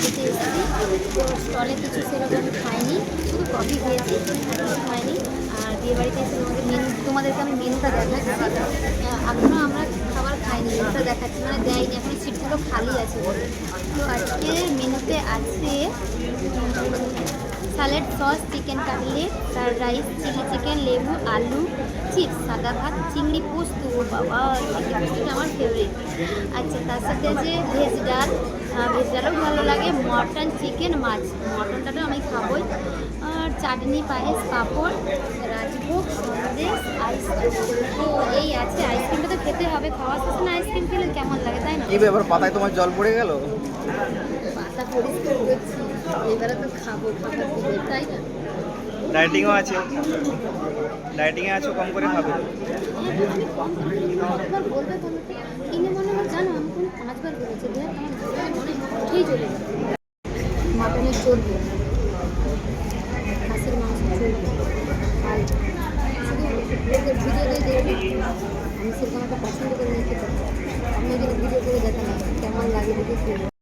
বাড়িতে এসেছি, তো স্টলে কিছু সেরকম আমি খাইনি, শুধু কফি খেয়েছি, কিছু খাইনি। আর বিয়ে বাড়িতে এসে তোমাদেরকে আমি মেনুটা দেখাচ্ছি। এখনও আমরা খাবার খাইনি, মেনুটা দেখাচ্ছি, মানে দেয়নি, এখন সিটগুলো খালি আছে বলে। তো আজকে মেনুতে আছে salad, sauce, chicken cutlet, fried rice, chilli chicken, লেবু, আলু, চিপস, সাদা ভাত, চিংড়ি পোস্ত। ও বাবা, চিংড়ি পোস্তটা আমার ফেভারিট। আচ্ছা, তার সাথে আছে ভেজ ডাল, ভেজ ডালও ভালো লাগে, মটন, চিকেন, মাছ, মটনটাও আমি খাবোই। আর চাটনি, পায়েস, পাঁপড়, রাজভোগ, সন্দেশ, আইসক্রিম। তো এই আছে, আইসক্রিমটা তো খেতে হবে, খাওয়া শেষে না আইসক্রিম খেলে কেমন লাগে, তাই না? কি ব্যাপার, পাতায় তোমার জল পড়ে গেল? পাতা পরিষ্কার করছি, এবারে তো খাবো, খাবার দিবে, তাই না? ডায়েটিংও আছে, ডায়েটিংয়ে আছো, কম করে খাবে। একবার বলবে বলো তো, কিনে মনে হয় জানো, আমি কোনো 5বার বলেছি, দেখ আমার মনে উঠেই চলে যাবে। মাটনের চর্বি, খাসির মাংস চর্বি, আর শুধু ওদের ভিডিওতেই দেখবে, আমি সেরকম একটা পছন্দ করে নিতে পারি। আপনি যদি ভিডিও করে দেখেন কেমন লাগে দেখে